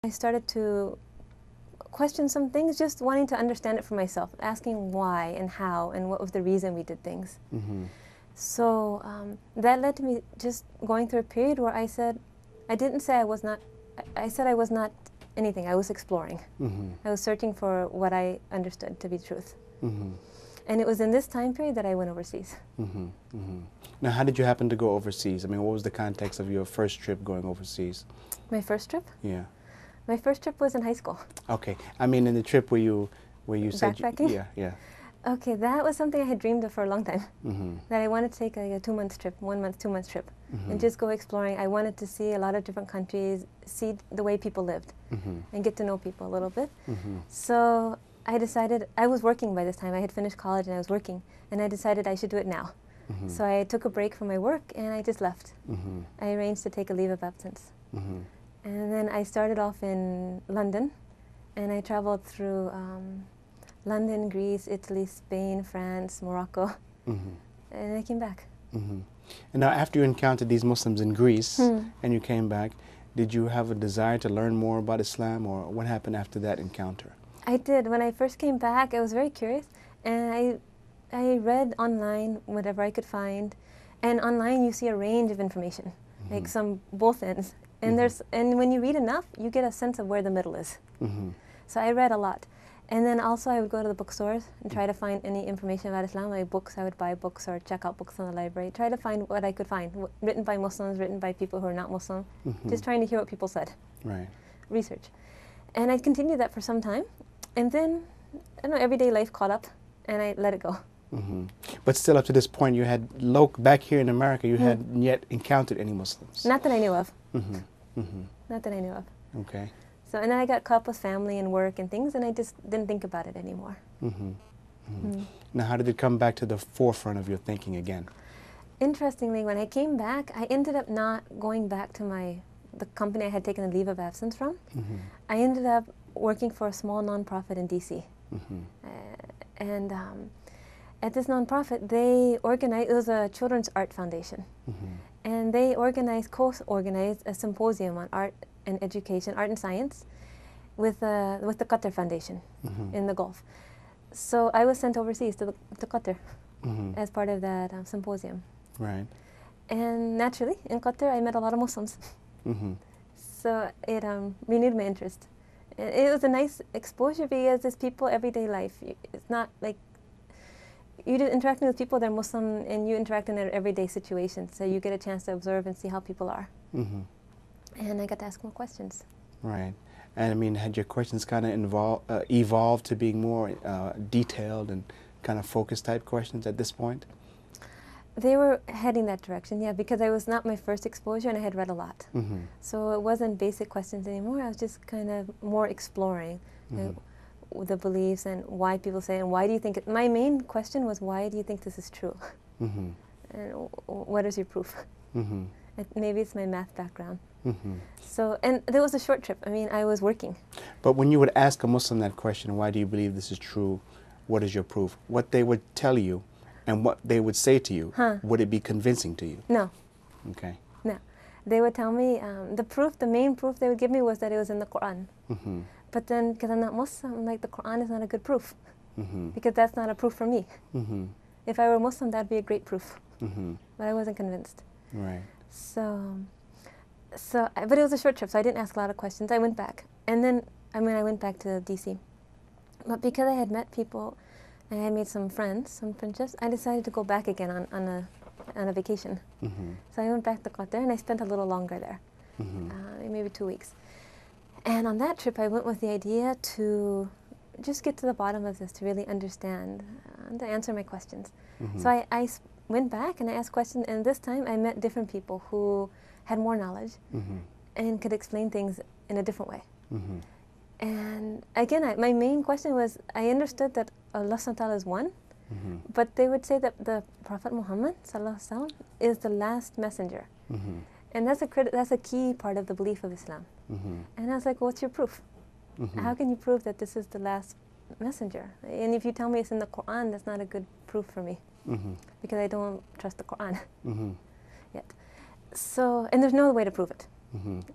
I started to question some things, just wanting to understand it for myself, asking why and how and what was the reason we did things. So that led to me just going through a period where I said, I didn't say I was not, I said I was not anything. I was exploring. I was searching for what I understood to be truth. And it was in this time period that I went overseas. Now, how did you happen to go overseas? I mean, what was the context of your first trip going overseas? My first trip? Yeah. My first trip was in high school. Okay. I mean, in the trip where you said... Backpacking? Yeah. Okay, that was something I had dreamed of for a long time. That I wanted to take like a 2-month trip, 1 month, 2 month trip, and just go exploring. I wanted to see a lot of different countries, see the way people lived, and get to know people a little bit. So I decided, I was working by this time. I had finished college and I was working, and I decided I should do it now. So I took a break from my work and I just left. I arranged to take a leave of absence. And then I started off in London, and I traveled through London, Greece, Italy, Spain, France, Morocco, and I came back. And now, after you encountered these Muslims in Greece and you came back, did you have a desire to learn more about Islam, or what happened after that encounter? I did. When I first came back, I was very curious, and I read online whatever I could find, and online you see a range of information, like both ends. And and when you read enough, you get a sense of where the middle is. So I read a lot. And then also I would go to the bookstores and try to find any information about Islam, like books. I would buy books or check out books in the library, try to find what I could find, written by Muslims, written by people who are not Muslim, just trying to hear what people said. Research. And I continued that for some time. And then, I don't know, everyday life caught up, and I let it go. But still, up to this point, you had, back here in America, you hadn't yet encountered any Muslims? Not that I knew of. Not that I knew of. Okay. So, and then I got caught up with family and work and things, and I just didn't think about it anymore. Now, how did it come back to the forefront of your thinking again? Interestingly, when I came back, I ended up not going back to the company I had taken a leave of absence from. I ended up working for a small nonprofit in DC. And at this nonprofit, they organized, it was a children's art foundation. And they co-organized a symposium on art and education, art and science, with the Qatar Foundation in the Gulf. So I was sent overseas to Qatar as part of that symposium. Right. And naturally, in Qatar, I met a lot of Muslims. So it renewed my interest. It was a nice exposure because it's people, everyday life. It's not like you're interacting with people that are Muslim, and you interact in their everyday situations, so you get a chance to observe and see how people are. And I got to ask more questions. Right. And I mean, had your questions kind of evolved to being more detailed and kind of focused type questions at this point? They were heading that direction, yeah, because I was not my first exposure and I had read a lot. So it wasn't basic questions anymore. I was just kind of more exploring the beliefs and why people say, and why do you think it, my main question was, why do you think this is true? And what is your proof? Maybe it's my math background. So, and there was a short trip. I mean, I was working. But when you would ask a Muslim that question, why do you believe this is true? What is your proof? What they would tell you and what they would say to you, would it be convincing to you? No. Okay. No. They would tell me, the main proof they would give me was that it was in the Quran. But then, because I'm not Muslim, I'm like, the Quran is not a good proof. Because that's not a proof for me. If I were Muslim, that'd be a great proof. But I wasn't convinced. Right. But it was a short trip, so I didn't ask a lot of questions. I went back. And then, I went back to DC. But because I had met people, and I had made some friends, some friendships, I decided to go back again on a vacation. So I went back to Qatar, and I spent a little longer there, maybe 2 weeks. And on that trip, I went with the idea to just get to the bottom of this, to really understand, to answer my questions. So I went back and I asked questions, and this time I met different people who had more knowledge and could explain things in a different way. And again, my main question was, I understood that Allah subhanahu wa ta'ala is one, but they would say that the Prophet Muhammad sallallahu alaihi wasallam is the last messenger. And that's a key part of the belief of Islam. And I was like, what's your proof? How can you prove that this is the last messenger? And if you tell me it's in the Quran, that's not a good proof for me, because I don't trust the Quran yet. So, and there's no way to prove it.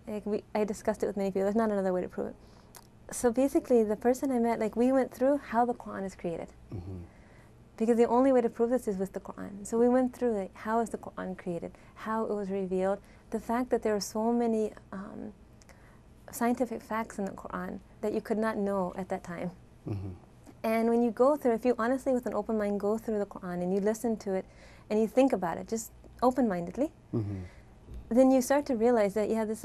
Like I discussed it with many people. There's not another way to prove it. So basically, the person I met, like we went through how the Quran is created. Because the only way to prove this is with the Quran. So we went through like how is the Quran created, how it was revealed, the fact that there are so many scientific facts in the Quran that you could not know at that time. And when you go through, if you honestly with an open mind go through the Quran and you listen to it and you think about it just open-mindedly, then you start to realize that, yeah, this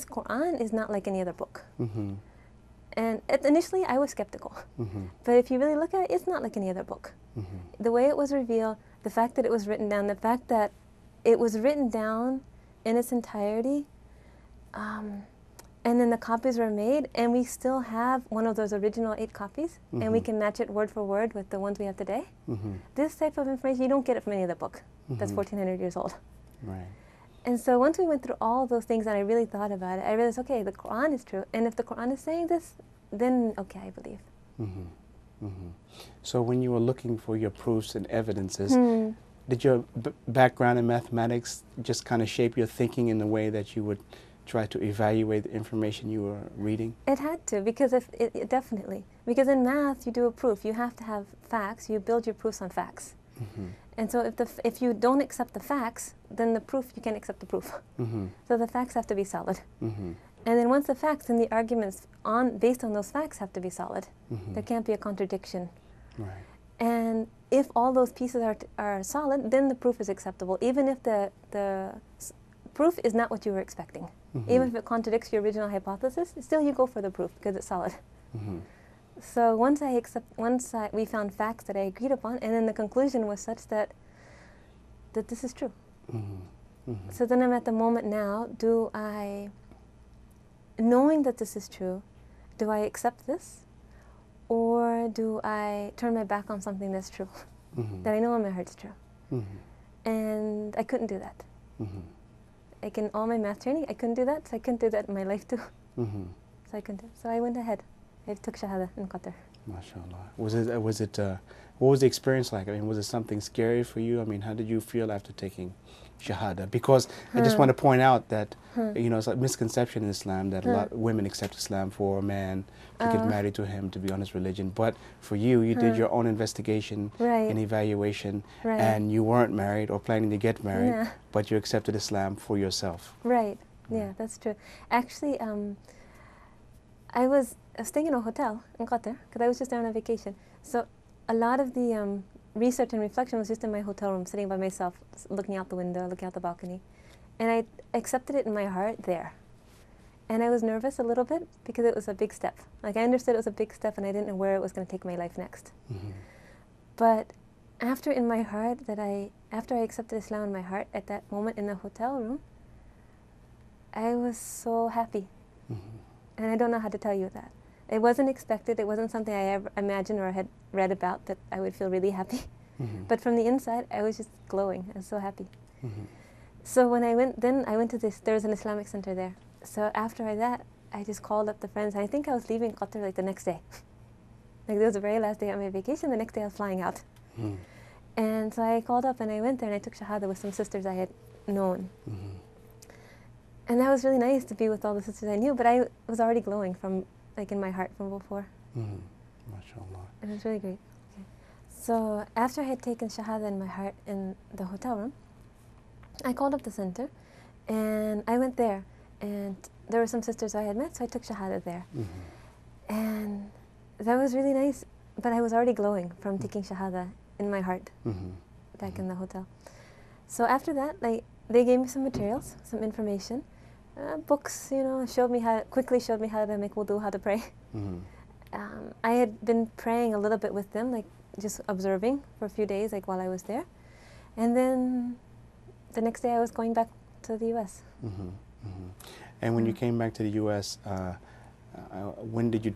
Quran is not like any other book. And initially I was skeptical. But if you really look at it, it's not like any other book. The way it was revealed, the fact that it was written down, the fact that it was written down in its entirety, and then the copies were made, and we still have one of those original 8 copies, and we can match it word for word with the ones we have today. This type of information, you don't get it from any other book that's 1,400 years old. Right. And so once we went through all those things and I really thought about it, I realized, okay, the Quran is true. And if the Quran is saying this, then okay, I believe. So when you were looking for your proofs and evidences, did your background in mathematics just kind of shape your thinking in the way that you would try to evaluate the information you were reading? It had to, because definitely. Because in math, you do a proof. You have to have facts. You build your proofs on facts. And so if you don't accept the facts, then the proof, you can't accept the proof. So the facts have to be solid. And then once the facts and the arguments based on those facts have to be solid. There can't be a contradiction. Right. And if all those pieces are solid, then the proof is acceptable, even if the proof is not what you were expecting. Even if it contradicts your original hypothesis, still you go for the proof because it's solid. So once we found facts that I agreed upon, and then the conclusion was such that this is true. So then I'm at the moment now, knowing that this is true, do I accept this? Or do I turn my back on something that's true, that I know in my heart's true? And I couldn't do that. Like in all my math training, I couldn't do that, so I couldn't do that in my life too. So I couldn't do it. So I went ahead. I took Shahada in Qatar. MashaAllah. What was the experience like? I mean, was it something scary for you? I mean, how did you feel after taking Shahada? Because I just want to point out that, you know, it's a misconception in Islam that a lot of women accept Islam for a man to get married to him, to be on his religion. But for you, you did your own investigation and evaluation, and you weren't married or planning to get married, but you accepted Islam for yourself. Right. Yeah, that's true. Actually, I was staying in a hotel in Qatar because I was just there on a vacation. So a lot of the research and reflection was just in my hotel room, sitting by myself, looking out the window, looking out the balcony. And I accepted it in my heart there. And I was nervous a little bit because it was a big step. Like I understood it was a big step and I didn't know where it was going to take my life next. But after in my heart after I accepted Islam in my heart at that moment in the hotel room, I was so happy. And I don't know how to tell you that. It wasn't expected. It wasn't something I ever imagined or had read about that I would feel really happy. But from the inside, I was just glowing. I was so happy. So when I went to there was an Islamic center there. So after that, I just called up the friends. I think I was leaving Qatar like the next day. Like it was the very last day of my vacation. The next day I was flying out. And so I called up and I went there and I took Shahada with some sisters I had known. And that was really nice to be with all the sisters I knew, but I was already glowing from, like in my heart from before. MashaAllah. It was really great. Okay. So after I had taken Shahada in my heart in the hotel room, I called up the center and I went there. And there were some sisters I had met, so I took Shahada there. And that was really nice, but I was already glowing from taking Shahada in my heart back in the hotel. So after that, they gave me some materials, some information. Books, you know, quickly showed me how to make wudu, how to pray. I had been praying a little bit with them, like just observing for a few days, like while I was there. And then the next day I was going back to the U.S. And when you came back to the U.S., when did you